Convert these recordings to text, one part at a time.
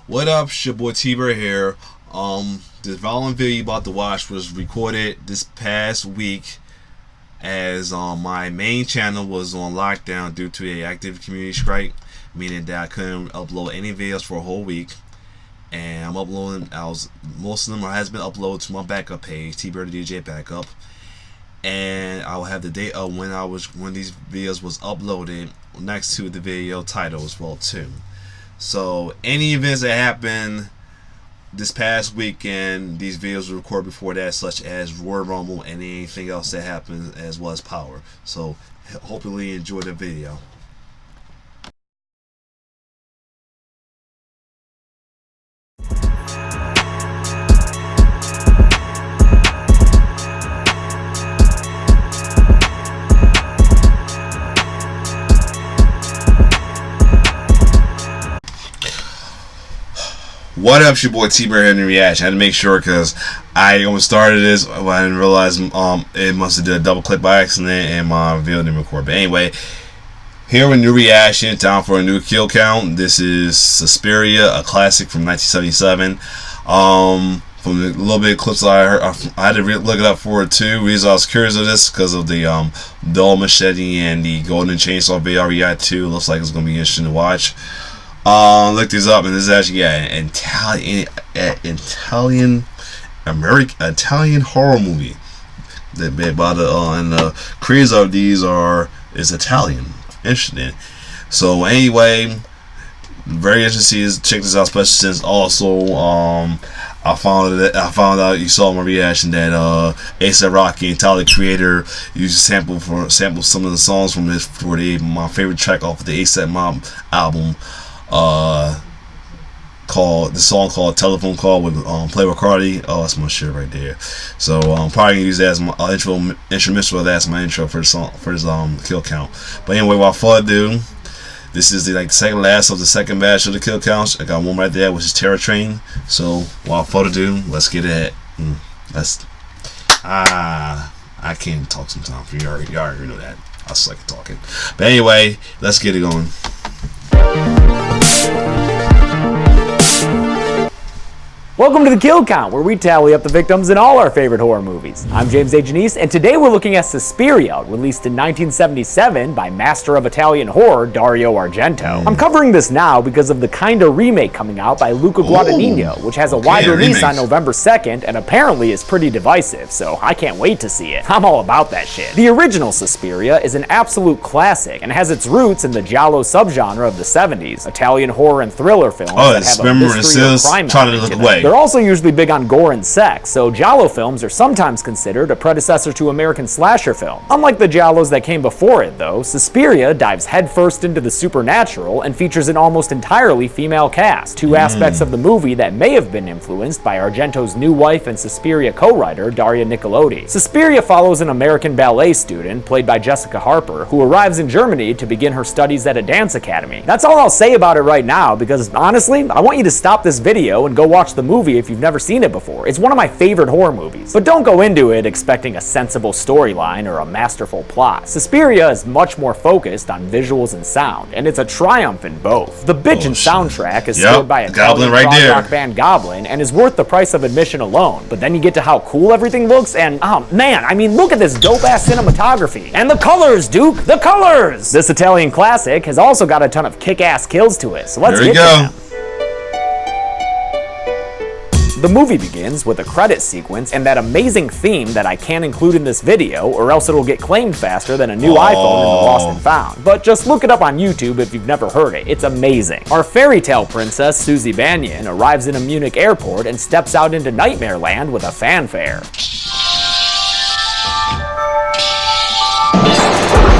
What up? It's your boy T-Bird here. This following video you about to watch was recorded this past week as my main channel was on lockdown due to a active community strike, meaning that I couldn't upload any videos for a whole week. And I'm uploading. Most of them has been uploaded to my backup page, T-Bird DJ Backup, and I will have the date of when these videos was uploaded next to the video title as well too. So any events that happened this past weekend, these videos were recorded before that, such as Royal Rumble and anything else that happened, as well as Power. So hopefully you enjoy the video. What up, it's your boy T-Bird in the reaction. I had to make sure because I almost started this, but I didn't realize it must have did a double click by accident and my video didn't record. But anyway, here with a new reaction, time for a new kill count. This is Suspiria, a classic from 1977. From the little bit of clips I heard, I had to look it up for it too. The reason I was curious of this because of the dull machete and the golden chainsaw video we got too. Looks like it's gonna be interesting to watch. Look this up, and this is actually an Italian horror movie that made by and the creators of these is Italian. Interesting. So anyway, very interesting. Check this out, especially since also I found out you saw my reaction that A$AP Rocky and Tyler the Creator used to sample some of the songs from this for my favorite track off of the A$AP Mob album. The song called Telephone Call with Playboi Carti. Oh, that's my shit right there. So I'm probably gonna use that as my instrumental. That's my intro for the song, for this kill count. But anyway, without further ado, this is the second last of the second batch of the kill counts. I got one right there, which is Terror Train. So without further ado, let's get it. I can't talk sometimes. You already know that. I suck at talking. But anyway, let's get it going. Welcome to the Kill Count, where we tally up the victims in all our favorite horror movies. I'm James A. Janice, and today we're looking at Suspiria, released in 1977 by master of Italian horror Dario Argento. I'm covering this now because of the Kinda remake coming out by Luca Guadagnino, which has a wide release on November 2nd and apparently is pretty divisive, so I can't wait to see it. I'm all about that shit. The original Suspiria is an absolute classic and has its roots in the giallo subgenre of the 70s, Italian horror and thriller films that have a mystery or crime element to them. They're also usually big on gore and sex, so giallo films are sometimes considered a predecessor to American slasher films. Unlike the giallos that came before it, though, Suspiria dives headfirst into the supernatural and features an almost entirely female cast, two aspects of the movie that may have been influenced by Argento's new wife and Suspiria co-writer Daria Nicolodi. Suspiria follows an American ballet student, played by Jessica Harper, who arrives in Germany to begin her studies at a dance academy. That's all I'll say about it right now, because honestly, I want you to stop this video and go watch the movie if you've never seen it before. It's one of my favorite horror movies. But don't go into it expecting a sensible storyline or a masterful plot. Suspiria is much more focused on visuals and sound, and it's a triumph in both. The bitchin' soundtrack is scored by a Italian rock band Goblin and is worth the price of admission alone. But then you get to how cool everything looks, and oh man, I mean, look at this dope-ass cinematography. And the colors, Duke, the colors! This Italian classic has also got a ton of kick-ass kills to it, so let's get to them. The movie begins with a credit sequence and that amazing theme that I can't include in this video, or else it'll get claimed faster than a new iPhone in the Lost and Found. But just look it up on YouTube if you've never heard it. It's amazing. Our fairy tale princess, Susie Banyan, arrives in a Munich airport and steps out into Nightmare Land with a fanfare.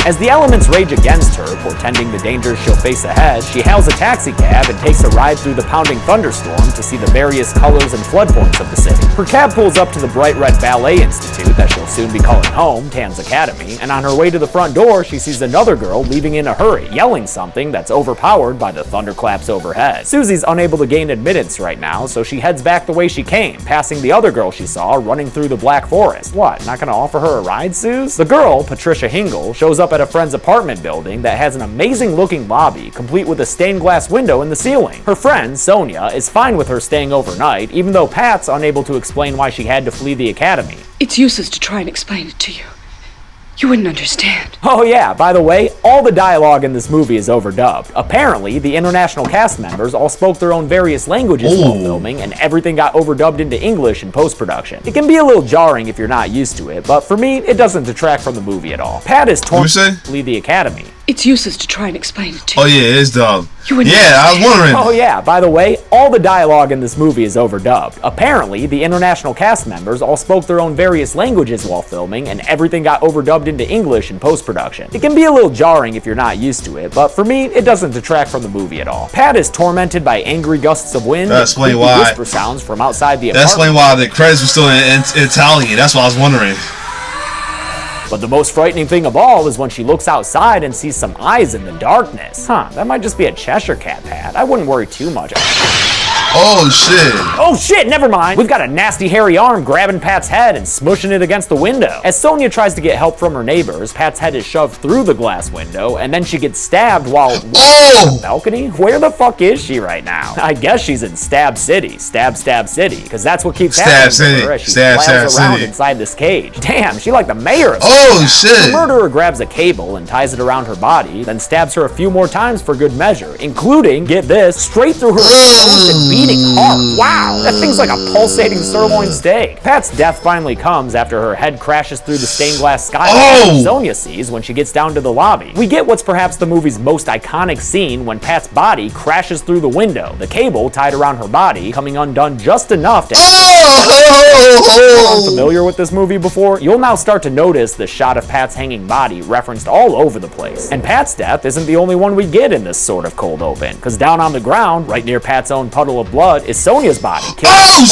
As the elements rage against her, portending the dangers she'll face ahead, she hails a taxi cab and takes a ride through the pounding thunderstorm to see the various colors and flood points of the city. Her cab pulls up to the bright red ballet institute that she'll soon be calling home, Tan's Academy, and on her way to the front door, she sees another girl leaving in a hurry, yelling something that's overpowered by the thunderclaps overhead. Susie's unable to gain admittance right now, so she heads back the way she came, passing the other girl she saw running through the Black Forest. What, not gonna offer her a ride, Suze? The girl, Patricia Hingle, shows up up at a friend's apartment building that has an amazing looking lobby, complete with a stained glass window in the ceiling. Her friend, Sonia, is fine with her staying overnight, even though Pat's unable to explain why she had to flee the academy. It's useless to try and explain it to you. You wouldn't understand. Oh yeah, by the way, all the dialogue in this movie is overdubbed. Apparently, the international cast members all spoke their own various languages while filming, and everything got overdubbed into English in post-production. It can be a little jarring if you're not used to it, but for me, it doesn't detract from the movie at all. Pat is torn to flee the academy. It's useless to try and explain it to you. Oh yeah, it's dumb. You wouldn't Yeah, I was wondering. Oh yeah, by the way, all the dialogue in this movie is overdubbed. Apparently, the international cast members all spoke their own various languages while filming, and everything got overdubbed into English in post-production. It can be a little jarring if you're not used to it, but for me, it doesn't detract from the movie at all. Pat is tormented by angry gusts of wind and creepy whisper sounds from outside the apartment. That's explain why the credits were still in Italian. That's what I was wondering. But the most frightening thing of all is when she looks outside and sees some eyes in the darkness. That might just be a Cheshire Cat, Pat. I wouldn't worry too much. Oh shit. Oh shit, never mind. We've got a nasty hairy arm grabbing Pat's head and smushing it against the window. As Sonia tries to get help from her neighbors, Pat's head is shoved through the glass window, and then she gets stabbed while on the balcony? Where the fuck is she right now? I guess she's in Stab City. Stab City, because that's what keeps happening to her as she flies around inside this cage. Damn, she like the mayor of shit. The murderer grabs a cable and ties it around her body, then stabs her a few more times for good measure, including, get this, straight through her nose and beating heart. Wow, that thing's like a pulsating sirloin steak. Pat's death finally comes after her head crashes through the stained glass skylight Sonia sees when she gets down to the lobby. We get what's perhaps the movie's most iconic scene when Pat's body crashes through the window, the cable tied around her body coming undone just enough to unfamiliar with this movie before, you'll now start to notice the shot of Pat's hanging body referenced all over the place. And Pat's death isn't the only one we get in this sort of cold open, because down on the ground, right near Pat's own puddle of blood, is Sonia's body, killed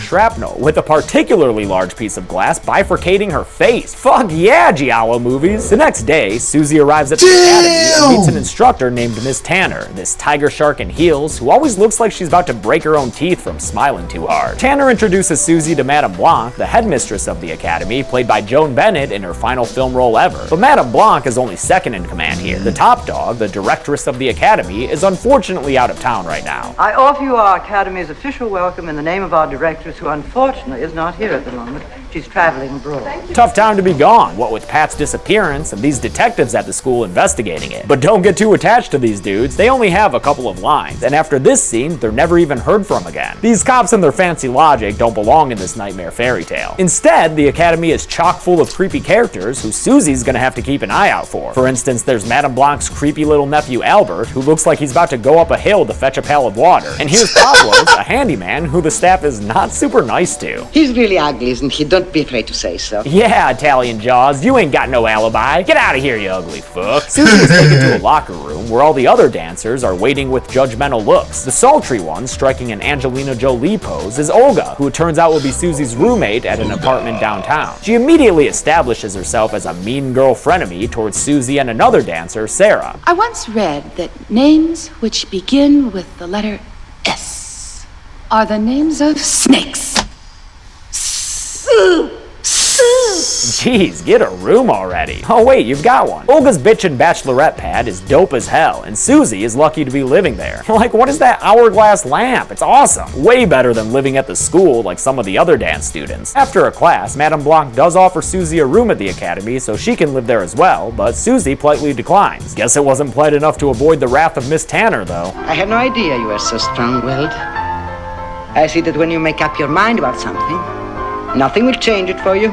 shrapnel, with a particularly large piece of glass bifurcating her face. Fuck yeah, Giallo movies! The next day, Susie arrives at the academy and meets an instructor named Miss Tanner, this tiger shark in heels who always looks like she's about to break her own teeth from smiling too hard. Tanner introduces Susie to Madame Blanc, the headmistress of the academy, played by Joan Bennett in her final film role ever. But Madame Blanc is only second in command here. The top dog, the directress of the academy, is unfortunately out of town right now. I offer you our academy's official welcome in the name of our directress, who unfortunately is not here at the moment. She's traveling abroad. Tough time to be gone, what with Pat's disappearance and these detectives at the school investigating it. But don't get too attached to these dudes, they only have a couple of lines, and after this scene, they're never even heard from again. These cops and their fancy logic don't belong in this nightmare fairy tale. Instead, the academy is chock full of creepy characters who Susie's gonna have to keep an eye out for. For instance, there's Madame Blanc's creepy little nephew Albert, who looks like he's about to go up a hill to fetch a pail of water. And here's Pablo's, a handyman who the staff is not super nice to. He's really ugly, isn't he? Don't be afraid to say so. Yeah, Italian Jaws, you ain't got no alibi. Get out of here, you ugly fuck. Susie is taken to a locker room where all the other dancers are waiting with judgmental looks. The sultry one, striking an Angelina Jolie pose, is Olga, who it turns out will be Susie's roommate at an apartment downtown. She immediately establishes herself as a mean girl frenemy towards Susie and another dancer, Sarah. I once read that names which begin with the letter S are the names of snakes. Jeez, get a room already. Oh wait, you've got one. Olga's bitchin' bachelorette pad is dope as hell, and Susie is lucky to be living there. Like, what is that hourglass lamp? It's awesome. Way better than living at the school like some of the other dance students. After a class, Madame Blanc does offer Susie a room at the academy so she can live there as well, but Susie politely declines. Guess it wasn't polite enough to avoid the wrath of Miss Tanner, though. I had no idea you were so strong-willed. I see that when you make up your mind about something, nothing will change it for you.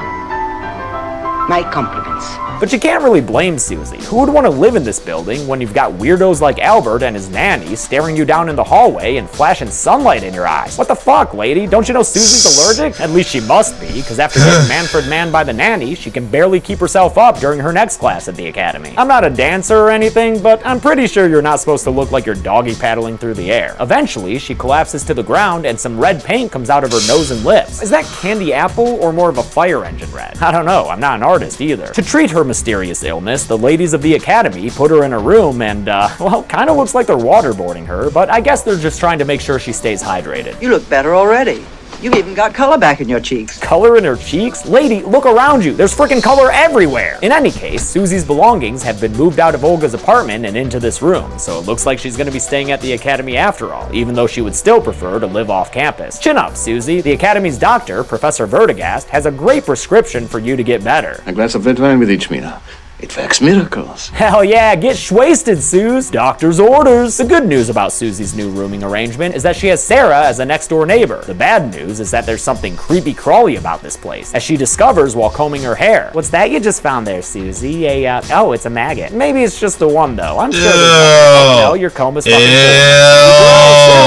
My compliments. But you can't really blame Susie. Who would want to live in this building when you've got weirdos like Albert and his nanny staring you down in the hallway and flashing sunlight in your eyes? What the fuck, lady? Don't you know Susie's allergic? At least she must be, because after getting Manfred manned by the nanny, she can barely keep herself up during her next class at the academy. I'm not a dancer or anything, but I'm pretty sure you're not supposed to look like you're doggy paddling through the air. Eventually, she collapses to the ground and some red paint comes out of her nose and lips. Is that candy apple or more of a fire engine red? I don't know, I'm not an artist either. To treat her mysterious illness, the ladies of the academy put her in a room and, well, kind of looks like they're waterboarding her, but I guess they're just trying to make sure she stays hydrated. You look better already. You've even got color back in your cheeks. Color in her cheeks? Lady, look around you. There's freaking color everywhere. In any case, Susie's belongings have been moved out of Olga's apartment and into this room, so it looks like she's going to be staying at the academy after all, even though she would still prefer to live off campus. Chin up, Susie. The academy's doctor, Professor Vertigast, has a great prescription for you to get better. A glass of red wine with each meal. It works miracles. Hell yeah, get shwasted, Suze. Doctor's orders. The good news about Susie's new rooming arrangement is that she has Sarah as a next-door neighbor. The bad news is that there's something creepy-crawly about this place, as she discovers while combing her hair. What's that you just found there, Susie? Oh, it's a maggot. Maybe it's just the one, though. I'm sure there's no, your comb is fucking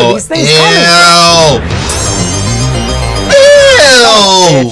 full. These things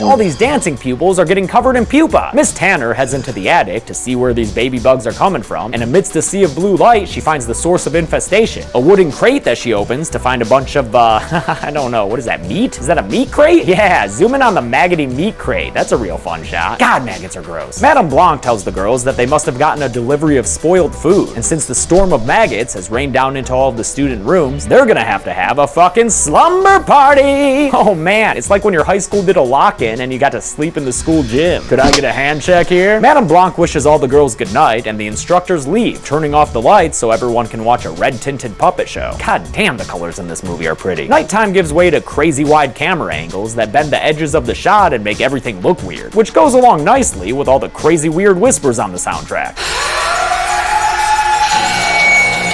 all these dancing pupils are getting covered in pupa. Miss Tanner heads into the attic to see where these baby bugs are coming from, and amidst a sea of blue light, she finds the source of infestation. A wooden crate that she opens to find a bunch of, I don't know, what is that, meat? Is that a meat crate? Yeah, zoom in on the maggoty meat crate. That's a real fun shot. God, maggots are gross. Madame Blanc tells the girls that they must have gotten a delivery of spoiled food, and since the storm of maggots has rained down into all of the student rooms, they're gonna have a fucking slumber party! Oh man, it's like when your high school did a lock-in and you got to sleep in the school gym. Could I get a hand check here? Madame Blanc wishes all the girls goodnight, and the instructors leave, turning off the lights so everyone can watch a red-tinted puppet show. God damn, the colors in this movie are pretty. Nighttime gives way to crazy wide camera angles that bend the edges of the shot and make everything look weird, which goes along nicely with all the crazy weird whispers on the soundtrack.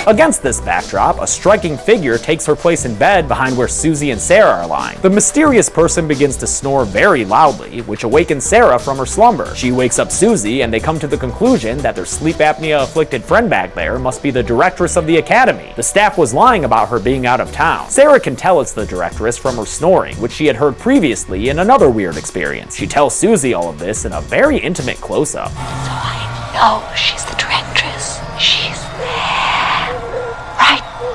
Against this backdrop, a striking figure takes her place in bed behind where Susie and Sarah are lying. The mysterious person begins to snore very loudly, which awakens Sarah from her slumber. She wakes up Susie, and they come to the conclusion that their sleep apnea-afflicted friend back there must be the directress of the academy. The staff was lying about her being out of town. Sarah can tell it's the directress from her snoring, which she had heard previously in another weird experience. She tells Susie all of this in a very intimate close-up. So I know she's the directress. She's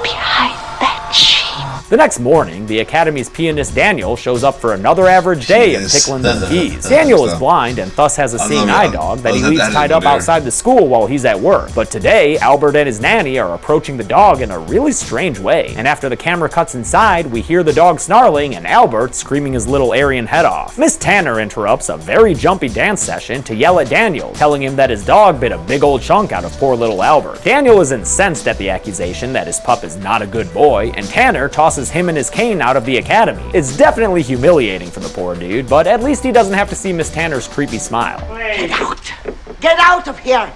behind that sheet. The next morning, the Academy's pianist Daniel shows up for another average day of tickling them keys. Daniel is blind and thus has a seeing eye dog that he leaves tied up outside the school while he's at work. But today, Albert and his nanny are approaching the dog in a really strange way. And after the camera cuts inside, we hear the dog snarling and Albert screaming his little Aryan head off. Miss Tanner interrupts a very jumpy dance session to yell at Daniel, telling him that his dog bit a big old chunk out of poor little Albert. Daniel is incensed at the accusation that his pup is not a good boy, and Tanner tosses him and his cane out of the academy. It's definitely humiliating for the poor dude, but at least he doesn't have to see Miss Tanner's creepy smile. Get out! Get out of here!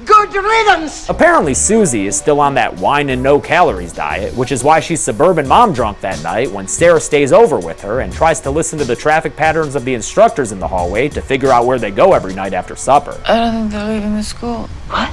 Good riddance! Apparently Susie is still on that wine and no calories diet, which is why she's suburban mom drunk that night when Sarah stays over with her and tries to listen to the traffic patterns of the instructors in the hallway to figure out where they go every night after supper. I don't think they're leaving the school. What?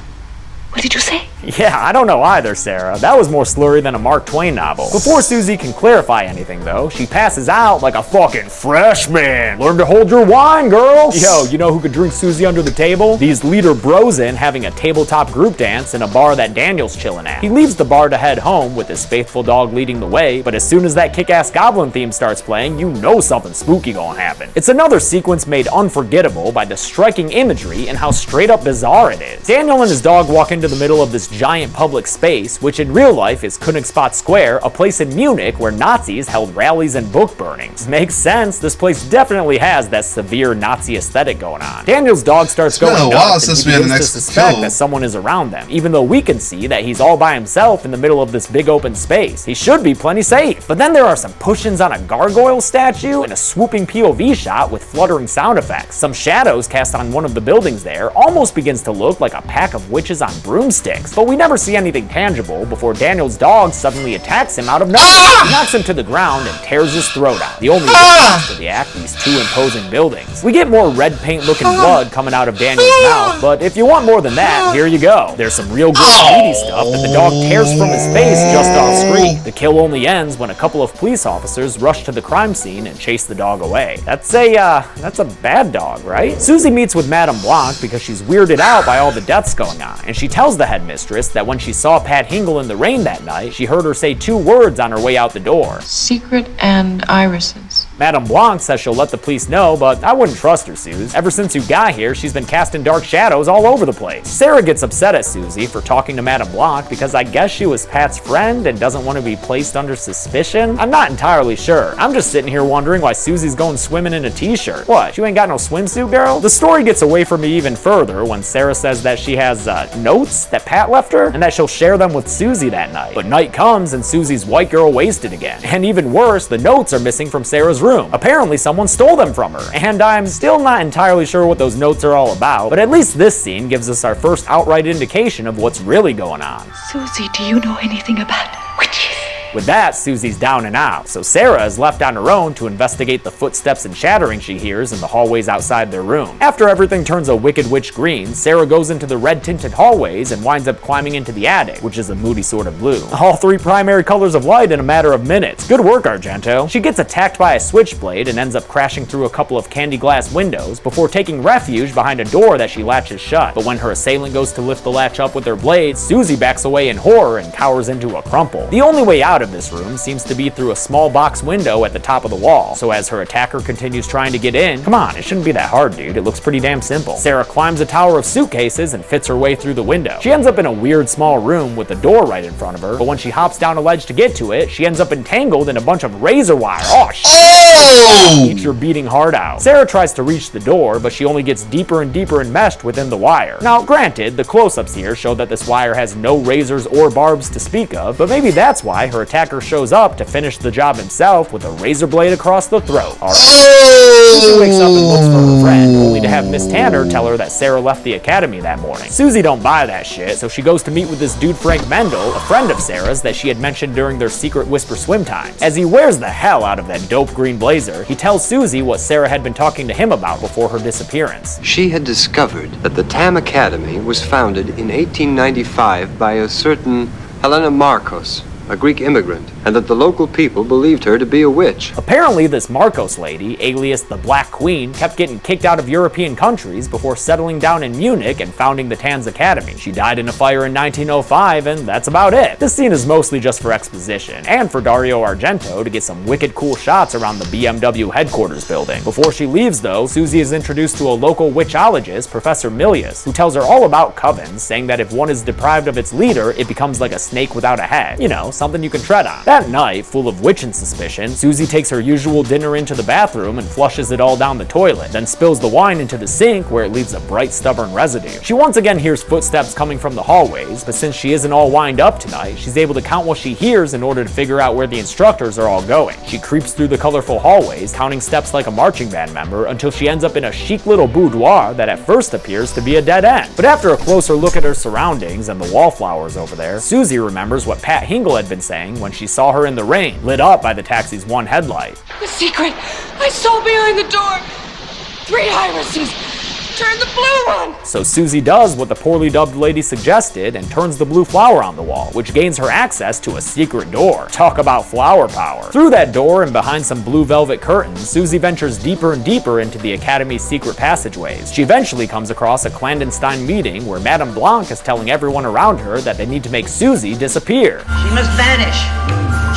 What did you say? Yeah, I don't know either, Sarah. That was more slurry than a Mark Twain novel. Before Susie can clarify anything, though, she passes out like a fucking freshman. Learn to hold your wine, girls. Yo, you know who could drink Susie under the table? These leader bros in having a tabletop group dance in a bar that Daniel's chilling at. He leaves the bar to head home with his faithful dog leading the way, but as soon as that kick-ass goblin theme starts playing, you know something spooky gonna happen. It's another sequence made unforgettable by the striking imagery and how straight up bizarre it is. Daniel and his dog walk into the middle of this giant public space, which in real life is Königsbad Square, a place in Munich where Nazis held rallies and book burnings. Makes sense, this place definitely has that severe Nazi aesthetic going on. Daniel's dog starts going nuts and he begins to suspect that someone is around them, even though we can see that he's all by himself in the middle of this big open space. He should be plenty safe. But then there are some push-ins on a gargoyle statue and a swooping POV shot with fluttering sound effects. Some shadows cast on one of the buildings there almost begins to look like a pack of witches on broomsticks, but we never see anything tangible before Daniel's dog suddenly attacks him out of nowhere. He knocks him to the ground and tears his throat out. The only response to the act, these two imposing buildings. We get more red paint looking blood coming out of Daniel's mouth, but if you want more than that, here you go. There's some real good meaty stuff that the dog tears from his face just off screen. The kill only ends when a couple of police officers rush to the crime scene and chase the dog away. That's a bad dog, right? Susie meets with Madame Blanc because she's weirded out by all the deaths going on, and she tells the headmistress that when she saw Pat Hingle in the rain that night, she heard her say two words on her way out the door. Secret and irises. Madame Blanc says she'll let the police know, but I wouldn't trust her, Suze. Ever since you got here, she's been casting dark shadows all over the place. Sarah gets upset at Susie for talking to Madame Blanc because I guess she was Pat's friend and doesn't want to be placed under suspicion. I'm not entirely sure. I'm just sitting here wondering why Susie's going swimming in a t-shirt. What, you ain't got no swimsuit, girl? The story gets away from me even further when Sarah says that she has notes that Pat left her and that she'll share them with Susie that night. But night comes and Susie's white girl wasted again. And even worse, the notes are missing from Sarah's room. Apparently someone stole them from her. And I'm still not entirely sure what those notes are all about, but at least this scene gives us our first outright indication of what's really going on. Susie, do you know anything about witches? With that, Susie's down and out, so Sarah is left on her own to investigate the footsteps and chattering she hears in the hallways outside their room. After everything turns a Wicked Witch green, Sarah goes into the red-tinted hallways and winds up climbing into the attic, which is a moody sort of blue. All three primary colors of light in a matter of minutes. Good work, Argento. She gets attacked by a switchblade and ends up crashing through a couple of candy glass windows before taking refuge behind a door that she latches shut. But when her assailant goes to lift the latch up with her blade, Susie backs away in horror and cowers into a crumple. The only way out of this room seems to be through a small box window at the top of the wall, so as her attacker continues trying to get in, come on, it shouldn't be that hard, dude, it looks pretty damn simple. Sarah climbs a tower of suitcases and fits her way through the window. She ends up in a weird small room with a door right in front of her, but when she hops down a ledge to get to it, she ends up entangled in a bunch of razor wire. Oh shit! Eat your beating heart out. Sarah tries to reach the door, but she only gets deeper and deeper enmeshed within the wire. Now, granted, the close-ups here show that this wire has no razors or barbs to speak of, but maybe that's why her attacker shows up to finish the job himself with a razor blade across the throat. Susie wakes up and looks for her friend, only to have Miss Tanner tell her that Sarah left the academy that morning. Susie don't buy that shit, so she goes to meet with this dude Frank Mendel, a friend of Sarah's that she had mentioned during their secret whisper swim times. As he wears the hell out of that dope green blazer, he tells Susie what Sarah had been talking to him about before her disappearance. She had discovered that the Tam Academy was founded in 1895 by a certain Helena Marcos, a Greek immigrant, and that the local people believed her to be a witch. Apparently, this Marcos lady, alias the Black Queen, kept getting kicked out of European countries before settling down in Munich and founding the Tanz Academy. She died in a fire in 1905, and that's about it. This scene is mostly just for exposition, and for Dario Argento to get some wicked cool shots around the BMW headquarters building. Before she leaves, though, Susie is introduced to a local witchologist, Professor Milius, who tells her all about covens, saying that if one is deprived of its leader, it becomes like a snake without a head. You know, something you can tread on. That night, full of witching suspicion, Susie takes her usual dinner into the bathroom and flushes it all down the toilet, then spills the wine into the sink where it leaves a bright, stubborn residue. She once again hears footsteps coming from the hallways, but since she isn't all wined up tonight, she's able to count what she hears in order to figure out where the instructors are all going. She creeps through the colorful hallways, counting steps like a marching band member, until she ends up in a chic little boudoir that at first appears to be a dead end. But after a closer look at her surroundings and the wallflowers over there, Susie remembers what Pat Hingle had been saying when she saw her in the rain, lit up by the taxi's one headlight. The secret! I saw behind the door! 3 irises! Turn the blue one! So Susie does what the poorly dubbed lady suggested and turns the blue flower on the wall, which gains her access to a secret door. Talk about flower power. Through that door and behind some blue velvet curtains, Susie ventures deeper and deeper into the Academy's secret passageways. She eventually comes across a clandestine meeting where Madame Blanc is telling everyone around her that they need to make Susie disappear. She must vanish.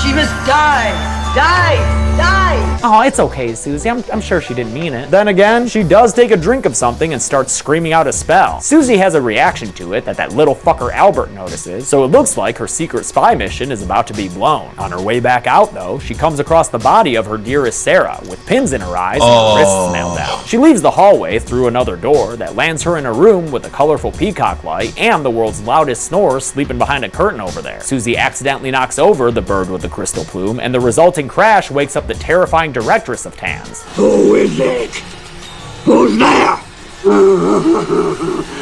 She must die. Die! Die! Oh, it's okay, Susie. I'm sure she didn't mean it. Then again, she does take a drink of something and starts screaming out a spell. Susie has a reaction to it that little fucker Albert notices, so it looks like her secret spy mission is about to be blown. On her way back out, though, she comes across the body of her dearest Sarah, with pins in her eyes and her wrists nailed down. She leaves the hallway through another door that lands her in a room with a colorful peacock light and the world's loudest snorer sleeping behind a curtain over there. Susie accidentally knocks over the bird with the crystal plume, and the resulting crash wakes up the terrifying directress of Tanz. Who is it? Who's there?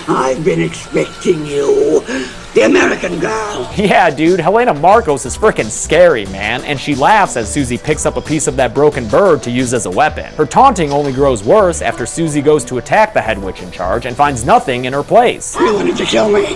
I've been expecting you. The American girl. Yeah, dude, Helena Marcos is freaking scary, man, and she laughs as Susie picks up a piece of that broken bird to use as a weapon. Her taunting only grows worse after Susie goes to attack the head witch in charge and finds nothing in her place. You wanted to kill me.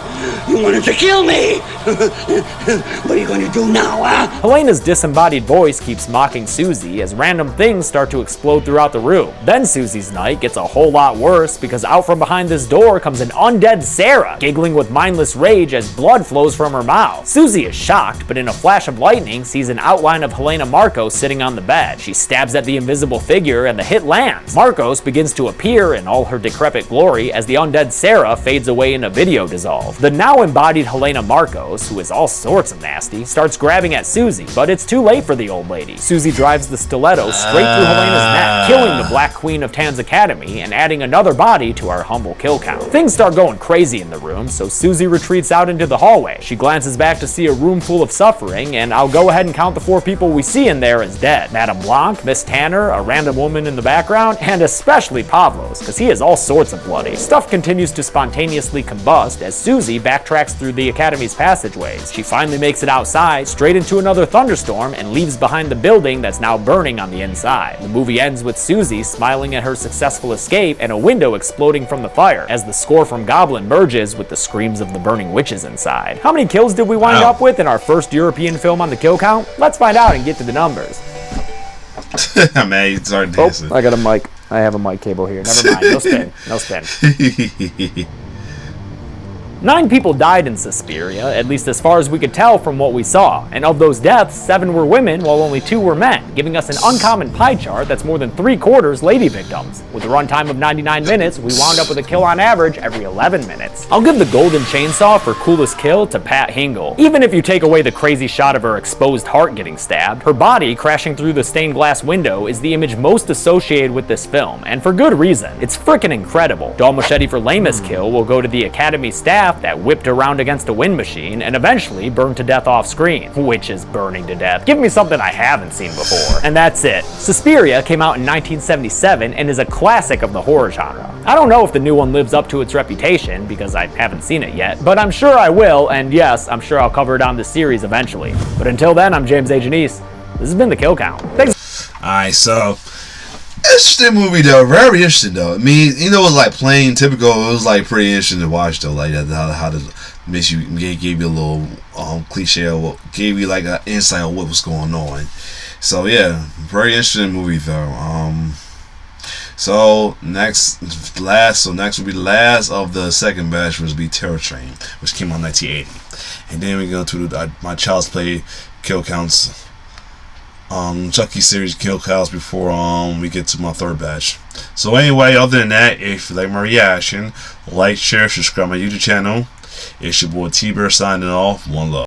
You wanted to kill me. What are you going to do now, huh? Helena's disembodied voice keeps mocking Susie as random things start to explode throughout the room. Then Susie's night gets a whole lot worse because out from behind this door comes an undead Sarah, giggling with mindless rage as as blood flows from her mouth. Susie is shocked, but in a flash of lightning sees an outline of Helena Marcos sitting on the bed. She stabs at the invisible figure and the hit lands. Marcos begins to appear in all her decrepit glory as the undead Sarah fades away in a video dissolve. The now embodied Helena Marcos, who is all sorts of nasty, starts grabbing at Susie, but it's too late for the old lady. Susie drives the stiletto straight through Helena's neck, killing the Black Queen of Tan's Academy and adding another body to our humble kill count. Things start going crazy in the room, so Susie retreats out into the hallway. She glances back to see a room full of suffering, and I'll go ahead and count the 4 people we see in there as dead. Madame Blanc, Miss Tanner, a random woman in the background, and especially Pavlos, because he is all sorts of bloody. Stuff continues to spontaneously combust as Susie backtracks through the Academy's passageways. She finally makes it outside, straight into another thunderstorm, and leaves behind the building that's now burning on the inside. The movie ends with Susie smiling at her successful escape and a window exploding from the fire, as the score from Goblin merges with the screams of the burning witches inside. How many kills did we wind up with in our first European film on the kill count? Let's find out and get to the numbers. Man, you started dancing. Oh, I got a mic. I have a mic cable here. Never mind. No spin. No spin. 9 people died in Suspiria, at least as far as we could tell from what we saw, and of those deaths, 7 were women while only 2 were men, giving us an uncommon pie chart that's more than 3/4 lady victims. With a runtime of 99 minutes, we wound up with a kill on average every 11 minutes. I'll give the golden chainsaw for coolest kill to Pat Hingle. Even if you take away the crazy shot of her exposed heart getting stabbed, her body crashing through the stained glass window is the image most associated with this film, and for good reason. It's frickin' incredible. Dawn Machete for lamest kill will go to the Academy staff that whipped around against a wind machine and eventually burned to death off screen. Which is burning to death. Give me something I haven't seen before. And that's it. Suspiria came out in 1977 and is a classic of the horror genre. I don't know if the new one lives up to its reputation because I haven't seen it yet, but I'm sure I will, and yes, I'm sure I'll cover it on this series eventually. But until then, I'm James A. Janice. This has been The Kill Count. Thanks. Alright, so interesting movie though, very interesting though. I mean, you know, it was like plain typical. It was like pretty interesting to watch though. Like how to miss you gave you a little cliche, or gave you like an insight on what was going on. So yeah, very interesting movie though. So next will be the last of the second batch, which will be Terror Train, which came out in 1980, and then we go to my Child's Play kill counts. Chucky series kill counts before we get to my third batch. So anyway, other than that, if you like my reaction, like, share, subscribe my YouTube channel. It's your boy T-Bear signing off. One love.